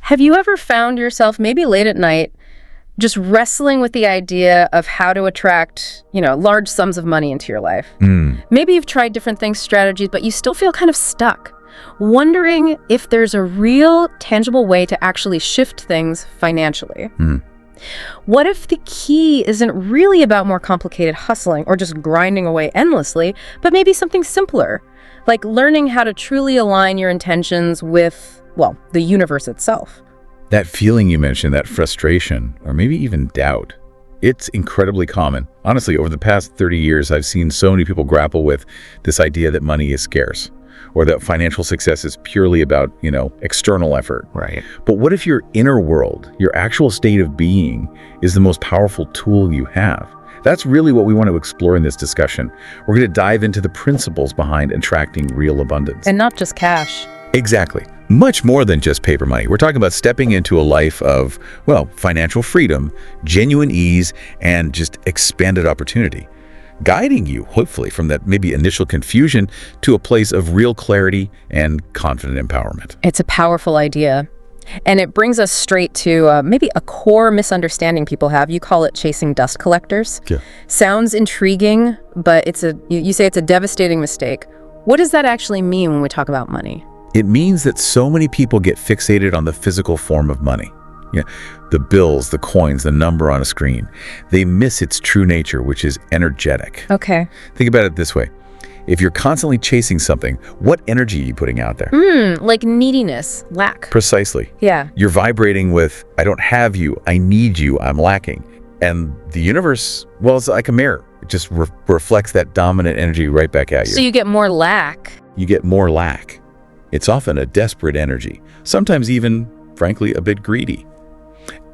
Have you ever found yourself maybe late at night just wrestling with the idea of how to attract, large sums of money into your life? Maybe you've tried different things, strategies, but you still feel kind of stuck, wondering if there's a real, tangible way to actually shift things financially. What if the key isn't really about more complicated hustling or just grinding away endlessly, but maybe something simpler, like learning how to truly align your intentions with, well, the universe itself? That feeling you mentioned, that frustration, or maybe even doubt, it's incredibly common. Honestly, over the past 30 years, I've seen so many people grapple with this idea that money is scarce, or that financial success is purely about, external effort. Right. But what if your inner world, your actual state of being, is the most powerful tool you have? That's really what we want to explore in this discussion. We're going to dive into the principles behind attracting real abundance. And not just cash. Exactly. Much more than just paper money. We're talking about stepping into a life of, financial freedom, genuine ease, and just expanded opportunity, guiding you, hopefully, from that maybe initial confusion to a place of real clarity and confident empowerment. It's a powerful idea. And it brings us straight to maybe a core misunderstanding people have. You call it chasing dust collectors. Yeah. Sounds intriguing, but you say it's a devastating mistake. What does that actually mean when we talk about money? It means that so many people get fixated on the physical form of money. The bills, the coins, the number on a screen. They miss its true nature, which is energetic. Okay. Think about it this way. If you're constantly chasing something, what energy are you putting out there? Like neediness, lack. Precisely. Yeah. You're vibrating with, I don't have you, I need you, I'm lacking. And the universe, it's like a mirror. It just reflects that dominant energy right back at you. So you get more lack. You get more lack. It's often a desperate energy, sometimes even, frankly, a bit greedy.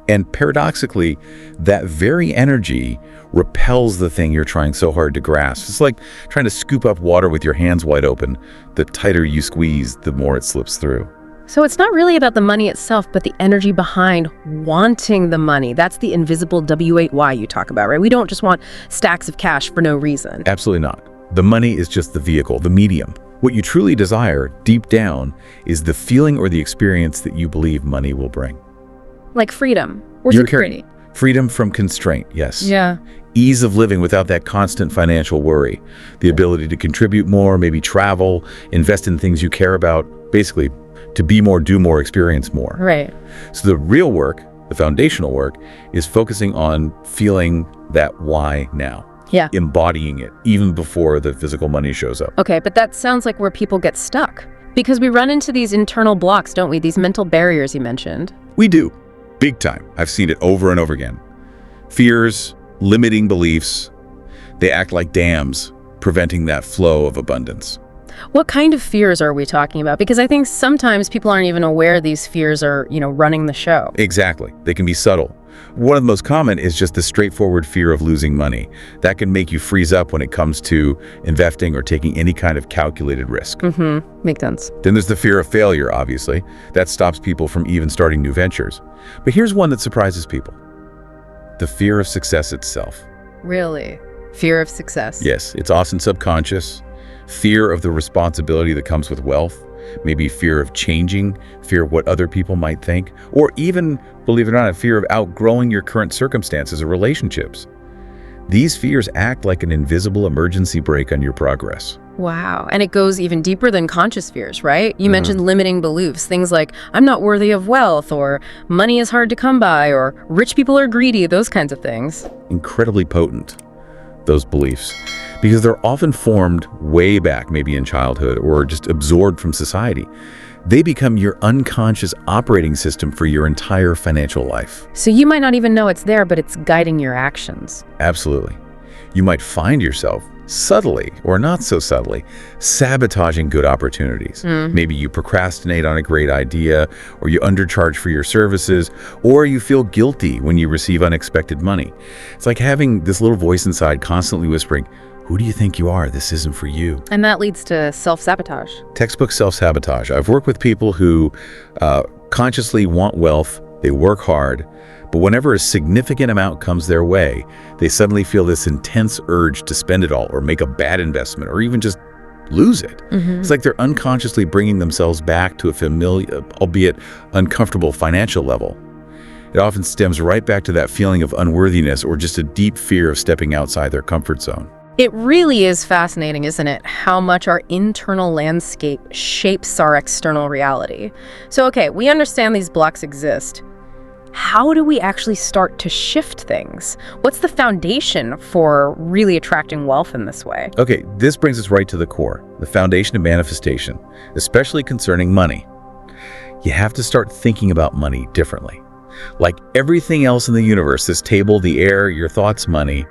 And paradoxically, that very energy repels the thing you're trying so hard to grasp. It's like trying to scoop up water with your hands wide open. The tighter you squeeze, the more it slips through. So it's not really about the money itself, but the energy behind wanting the money. That's the invisible W8Y you talk about, right? We don't just want stacks of cash for no reason. Absolutely not. The money is just the vehicle, the medium. What you truly desire, deep down, is the feeling or the experience that you believe money will bring. Like freedom or You're security. Freedom from constraint, yes. Yeah. Ease of living without that constant financial worry. The ability to contribute more, maybe travel, invest in things you care about. Basically, to be more, do more, experience more. Right. So the real work, the foundational work, is focusing on feeling that why now. Yeah. Embodying it, even before the physical money shows up. Okay, but that sounds like where people get stuck. Because we run into these internal blocks, don't we? These mental barriers you mentioned. We do. Big time. I've seen it over and over again. Fears, limiting beliefs, they act like dams, preventing that flow of abundance. What kind of fears are we talking about? Because I think sometimes people aren't even aware these fears are, running the show. Exactly. They can be subtle. One of the most common is just the straightforward fear of losing money. That can make you freeze up when it comes to investing or taking any kind of calculated risk. Makes sense. Then there's the fear of failure, obviously. That stops people from even starting new ventures. But here's one that surprises people. The fear of success itself. Really? Fear of success? Yes, it's often subconscious. Fear of the responsibility that comes with wealth. Maybe fear of changing, fear of what other people might think, or even, believe it or not, a fear of outgrowing your current circumstances or relationships. These fears act like an invisible emergency brake on your progress. Wow. And it goes even deeper than conscious fears, right? You mentioned limiting beliefs, things like, I'm not worthy of wealth, or money is hard to come by, or rich people are greedy, those kinds of things. Incredibly potent, those beliefs, because they're often formed way back, maybe in childhood, or just absorbed from society. They become your unconscious operating system for your entire financial life. So you might not even know it's there, but it's guiding your actions. Absolutely. You might find yourself subtly, or not so subtly, sabotaging good opportunities. Maybe you procrastinate on a great idea, or you undercharge for your services, or you feel guilty when you receive unexpected money. It's like having this little voice inside constantly whispering, who do you think you are? This isn't for you. And that leads to self-sabotage. Textbook self-sabotage. I've worked with people who consciously want wealth, they work hard, but whenever a significant amount comes their way, they suddenly feel this intense urge to spend it all or make a bad investment or even just lose it. It's like they're unconsciously bringing themselves back to a familiar, albeit uncomfortable financial level. It often stems right back to that feeling of unworthiness or just a deep fear of stepping outside their comfort zone. It really is fascinating, isn't it, how much our internal landscape shapes our external reality. So, okay, we understand these blocks exist. How do we actually start to shift things? What's the foundation for really attracting wealth in this way? Okay, this brings us right to the core, the foundation of manifestation, especially concerning money. You have to start thinking about money differently. Like everything else in the universe, this table, the air, your thoughts, money,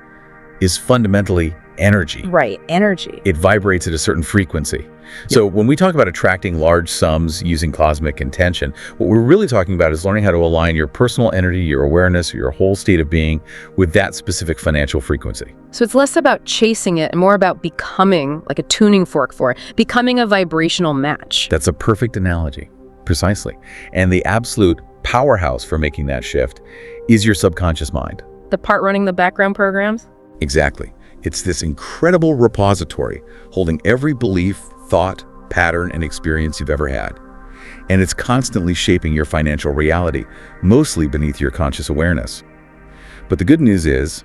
is fundamentally energy. Right, energy. It vibrates at a certain frequency. So when we talk about attracting large sums using cosmic intention, what we're really talking about is learning how to align your personal energy, your awareness, your whole state of being with that specific financial frequency. So it's less about chasing it and more about becoming, like a tuning fork for it, becoming a vibrational match. That's a perfect analogy. Precisely. And the absolute powerhouse for making that shift is your subconscious mind. The part running the background programs? Exactly. It's this incredible repository holding every belief, thought, pattern, and experience you've ever had. And it's constantly shaping your financial reality, mostly beneath your conscious awareness. But the good news is,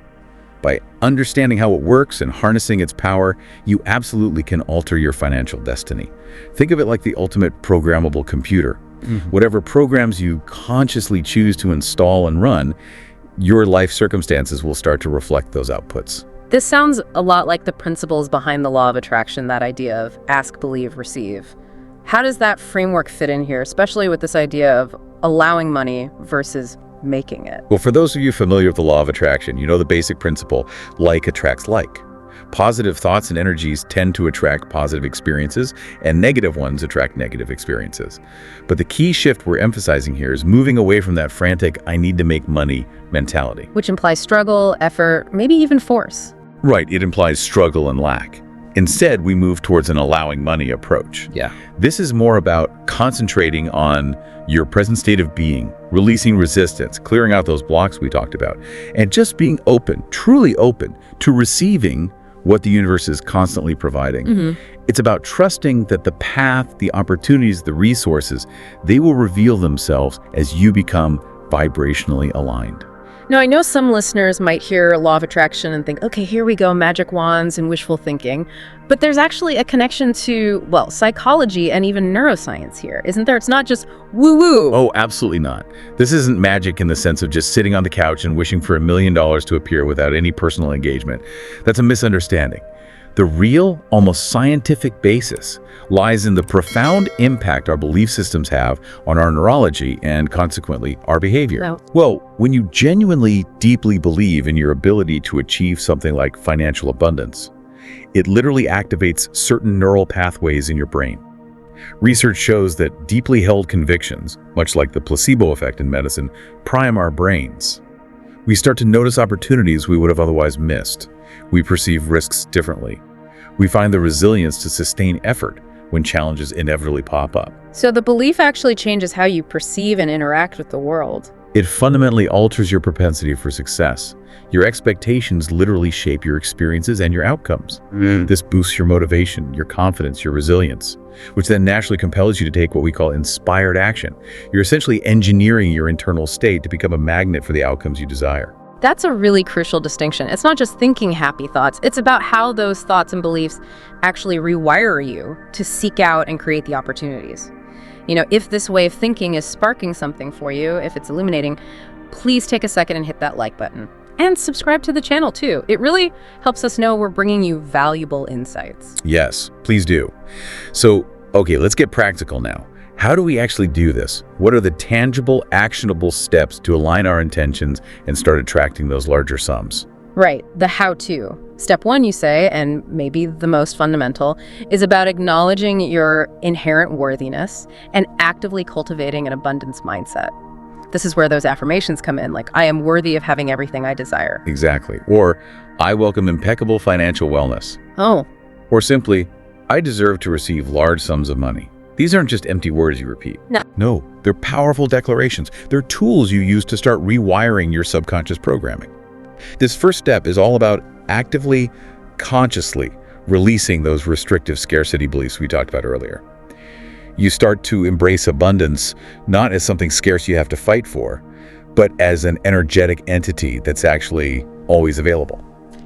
by understanding how it works and harnessing its power, you absolutely can alter your financial destiny. Think of it like the ultimate programmable computer. Whatever programs you consciously choose to install and run, your life circumstances will start to reflect those outputs. This sounds a lot like the principles behind the law of attraction, that idea of ask, believe, receive. How does that framework fit in here, especially with this idea of allowing money versus making it? Well, for those of you familiar with the law of attraction, you know the basic principle, like attracts like. Positive thoughts and energies tend to attract positive experiences, and negative ones attract negative experiences. But the key shift we're emphasizing here is moving away from that frantic, I need to make money mentality. Which implies struggle, effort, maybe even force. Right, it implies struggle and lack. Instead, we move towards an allowing money approach. Yeah. This is more about concentrating on your present state of being, releasing resistance, clearing out those blocks we talked about, and just being open, truly open, to receiving what the universe is constantly providing. It's about trusting that the path, the opportunities, the resources, they will reveal themselves as you become vibrationally aligned. Now, I know some listeners might hear law of attraction and think, okay, here we go, magic wands and wishful thinking. But there's actually a connection to, well, psychology and even neuroscience here, isn't there? It's not just woo-woo. Oh, absolutely not. This isn't magic in the sense of just sitting on the couch and wishing for $1 million to appear without any personal engagement. That's a misunderstanding. The real, almost scientific basis lies in the profound impact our belief systems have on our neurology and consequently our behavior. No. Well, when you genuinely deeply believe in your ability to achieve something like financial abundance, it literally activates certain neural pathways in your brain. Research shows that deeply held convictions, much like the placebo effect in medicine, prime our brains. We start to notice opportunities we would have otherwise missed. We perceive risks differently. We find the resilience to sustain effort when challenges inevitably pop up. So the belief actually changes how you perceive and interact with the world. It fundamentally alters your propensity for success. Your expectations literally shape your experiences and your outcomes. This boosts your motivation, your confidence, your resilience, which then naturally compels you to take what we call inspired action. You're essentially engineering your internal state to become a magnet for the outcomes you desire. That's a really crucial distinction. It's not just thinking happy thoughts. It's about how those thoughts and beliefs actually rewire you to seek out and create the opportunities. You know, if this way of thinking is sparking something for you, if it's illuminating, please take a second and hit that like button. And subscribe to the channel too. It really helps us know we're bringing you valuable insights. Yes, please do. So, okay, let's get practical now. How do we actually do this? What are the tangible, actionable steps to align our intentions and start attracting those larger sums? Right, the how-to. Step one, you say, and maybe the most fundamental, is about acknowledging your inherent worthiness and actively cultivating an abundance mindset. This is where those affirmations come in, like, I am worthy of having everything I desire. Exactly. Or, I welcome impeccable financial wellness. Oh. Or simply, I deserve to receive large sums of money. These aren't just empty words you repeat. No, they're powerful declarations. They're tools you use to start rewiring your subconscious programming. This first step is all about actively, consciously releasing those restrictive scarcity beliefs we talked about earlier. You start to embrace abundance not as something scarce you have to fight for, but as an energetic entity that's actually always available.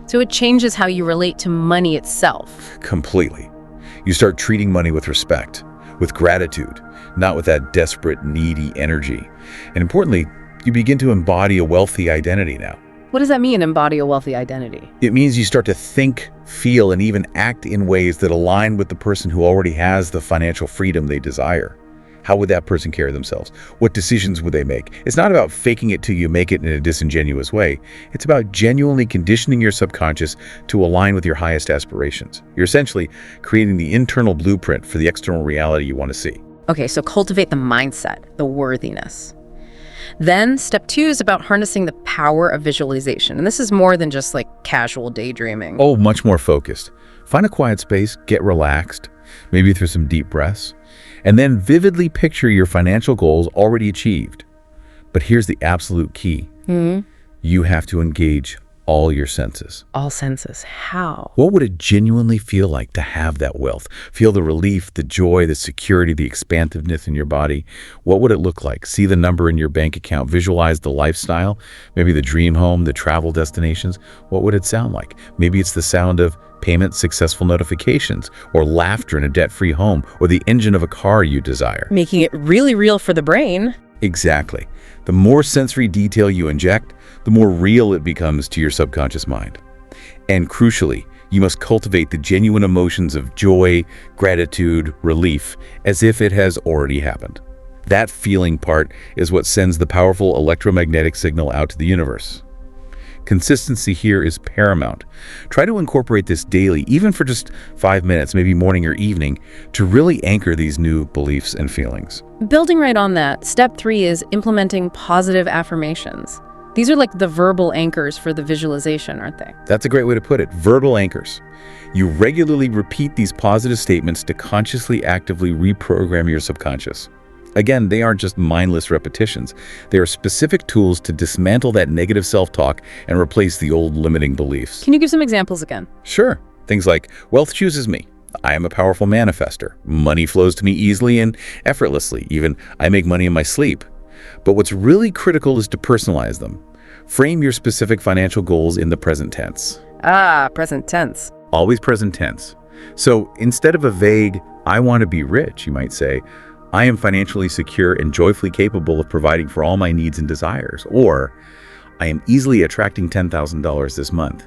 So it changes how you relate to money itself. Completely. You start treating money with respect, with gratitude, not with that desperate, needy energy. And importantly, you begin to embody a wealthy identity now. What does that mean, embody a wealthy identity? It means you start to think, feel, and even act in ways that align with the person who already has the financial freedom they desire. How would that person carry themselves? What decisions would they make? It's not about faking it till you make it in a disingenuous way. It's about genuinely conditioning your subconscious to align with your highest aspirations. You're essentially creating the internal blueprint for the external reality you want to see. Okay, so cultivate the mindset, the worthiness. Then step 2 is about harnessing the power of visualization. And this is more than just like casual daydreaming. Oh, much more focused. Find a quiet space, get relaxed, maybe through some deep breaths, and then vividly picture your financial goals already achieved. But here's the absolute key. You have to engage all your senses. All senses. How? What would it genuinely feel like to have that wealth? Feel the relief, the joy, the security, the expansiveness in your body. What would it look like? See the number in your bank account, visualize the lifestyle, maybe the dream home, the travel destinations. What would it sound like? Maybe it's the sound of payment successful notifications, or laughter in a debt-free home, or the engine of a car you desire. Making it really real for the brain. Exactly. The more sensory detail you inject, the more real it becomes to your subconscious mind. And crucially, you must cultivate the genuine emotions of joy, gratitude, relief, as if it has already happened. That feeling part is what sends the powerful electromagnetic signal out to the universe. Consistency here is paramount. Try to incorporate this daily, even for just 5 minutes, maybe morning or evening, to really anchor these new beliefs and feelings. Building right on that, step 3 is implementing positive affirmations. These are like the verbal anchors for the visualization, aren't they? That's a great way to put it, verbal anchors. You regularly repeat these positive statements to consciously, actively reprogram your subconscious. Again, they aren't just mindless repetitions. They are specific tools to dismantle that negative self-talk and replace the old limiting beliefs. Can you give some examples again? Sure. Things like, wealth chooses me. I am a powerful manifester. Money flows to me easily and effortlessly. Even I make money in my sleep. But what's really critical is to personalize them. Frame your specific financial goals in the present tense. Present tense. Always present tense. So instead of a vague, I want to be rich, you might say, I am financially secure and joyfully capable of providing for all my needs and desires. Or, I am easily attracting $10,000 this month.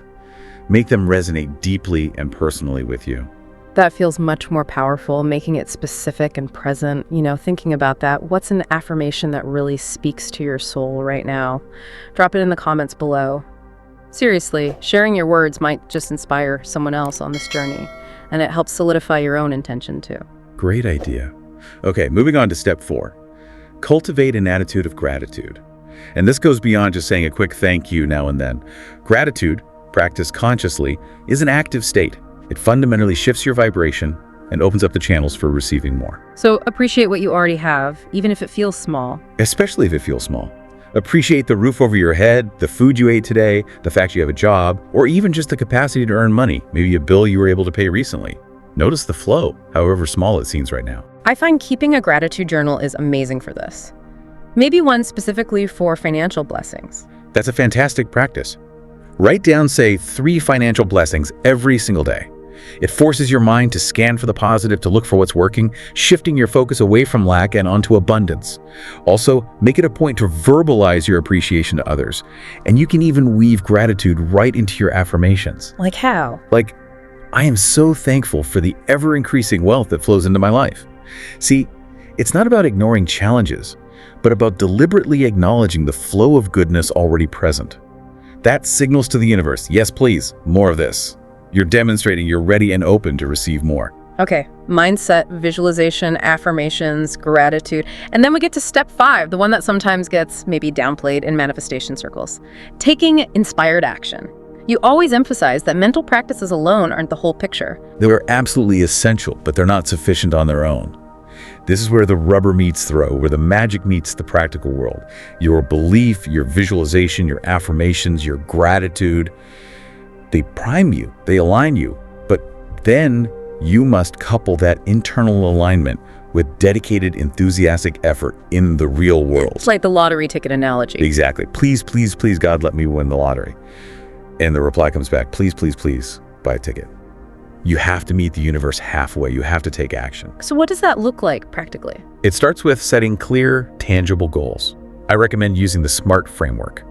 Make them resonate deeply and personally with you. That feels much more powerful, making it specific and present. Thinking about that, what's an affirmation that really speaks to your soul right now? Drop it in the comments below. Seriously, sharing your words might just inspire someone else on this journey, and it helps solidify your own intention too. Great idea. Okay, moving on to step 4. Cultivate an attitude of gratitude. And this goes beyond just saying a quick thank you now and then. Gratitude, practiced consciously, is an active state. It fundamentally shifts your vibration and opens up the channels for receiving more. So appreciate what you already have, even if it feels small. Especially if it feels small. Appreciate the roof over your head, the food you ate today, the fact you have a job, or even just the capacity to earn money, maybe a bill you were able to pay recently. Notice the flow, however small it seems right now. I find keeping a gratitude journal is amazing for this. Maybe one specifically for financial blessings. That's a fantastic practice. Write down, say, 3 financial blessings every single day. It forces your mind to scan for the positive, to look for what's working, shifting your focus away from lack and onto abundance. Also, make it a point to verbalize your appreciation to others. And you can even weave gratitude right into your affirmations. Like how? Like, I am so thankful for the ever-increasing wealth that flows into my life. See, it's not about ignoring challenges, but about deliberately acknowledging the flow of goodness already present. That signals to the universe, yes, please, more of this. You're demonstrating you're ready and open to receive more. Okay, mindset, visualization, affirmations, gratitude. And then we get to step 5, the one that sometimes gets maybe downplayed in manifestation circles. Taking inspired action. You always emphasize that mental practices alone aren't the whole picture. They are absolutely essential, but they're not sufficient on their own. This is where the rubber meets the road, where the magic meets the practical world. Your belief, your visualization, your affirmations, your gratitude, they prime you, they align you, but Then you must couple that internal alignment with dedicated, enthusiastic effort in the real world. It's like the lottery ticket analogy. Exactly. Please, please, please, God, let me win the lottery. And the reply comes back, please, please, please, buy a ticket. You have to meet the universe halfway. You have to take action. So what does that look like practically? It starts with setting clear, tangible goals. I recommend using the SMART framework.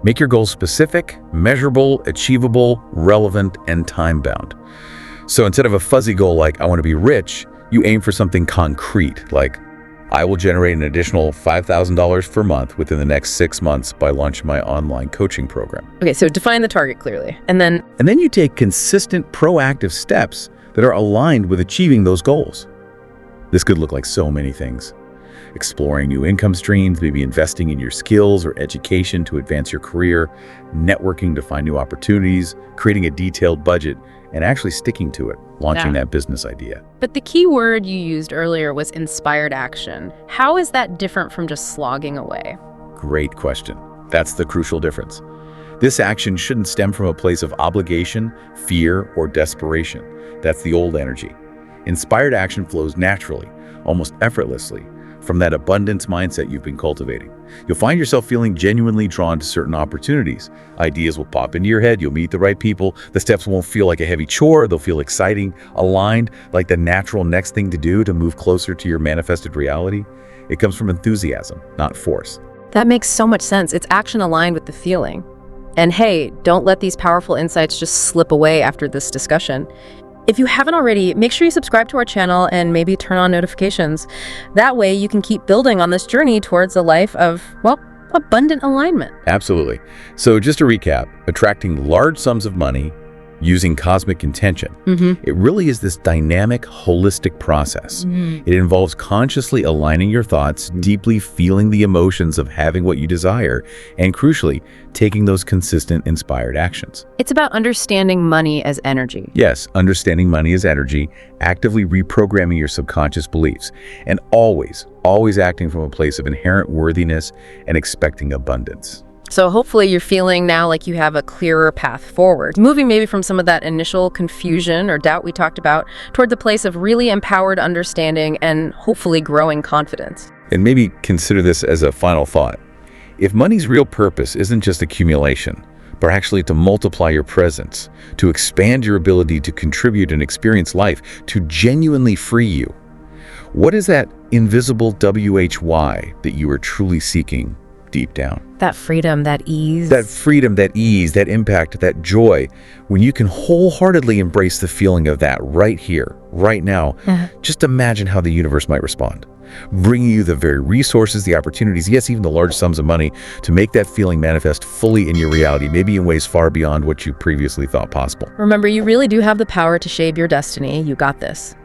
Make your goals specific, measurable, achievable, relevant, and time-bound. So instead of a fuzzy goal like, I want to be rich, you aim for something concrete, like, I will generate an additional $5,000 per month within the next 6 months by launching my online coaching program. Okay, so define the target clearly. And then you take consistent, proactive steps that are aligned with achieving those goals. This could look like so many things. Exploring new income streams, maybe investing in your skills or education to advance your career, networking to find new opportunities, creating a detailed budget, and actually sticking to it, launching that business idea. But the key word you used earlier was inspired action. How is that different from just slogging away? Great question. That's the crucial difference. This action shouldn't stem from a place of obligation, fear, or desperation. That's the old energy. Inspired action flows naturally, almost effortlessly, from that abundance mindset you've been cultivating. You'll find yourself feeling genuinely drawn to certain opportunities. Ideas will pop into your head, you'll meet the right people, the steps won't feel like a heavy chore, they'll feel exciting, aligned, like the natural next thing to do to move closer to your manifested reality. It comes from enthusiasm, not force. That makes so much sense. It's action aligned with the feeling. And hey, don't let these powerful insights just slip away after this discussion. If you haven't already, make sure you subscribe to our channel and maybe turn on notifications. That way you can keep building on this journey towards a life of, well, abundant alignment. Absolutely. So just to recap, attracting large sums of money using cosmic intention. It really is this dynamic, holistic process. It involves consciously aligning your thoughts, deeply feeling the emotions of having what you desire, and crucially, taking those consistent, inspired actions. It's about understanding money as energy. Yes, understanding money as energy, actively reprogramming your subconscious beliefs, and always acting from a place of inherent worthiness and expecting abundance. So hopefully you're feeling now like you have a clearer path forward, moving maybe from some of that initial confusion or doubt we talked about towards a place of really empowered understanding and hopefully growing confidence. And maybe consider this as a final thought. If money's real purpose isn't just accumulation, but actually to multiply your presence, to expand your ability to contribute and experience life, to genuinely free you, what is that invisible WHY that you are truly seeking deep down? That freedom, that ease. That freedom, that ease, that impact, that joy. When you can wholeheartedly embrace the feeling of that right here, right now, just imagine how the universe might respond. Bringing you the very resources, the opportunities, yes, even the large sums of money to make that feeling manifest fully in your reality, maybe in ways far beyond what you previously thought possible. Remember, you really do have the power to shape your destiny. You got this.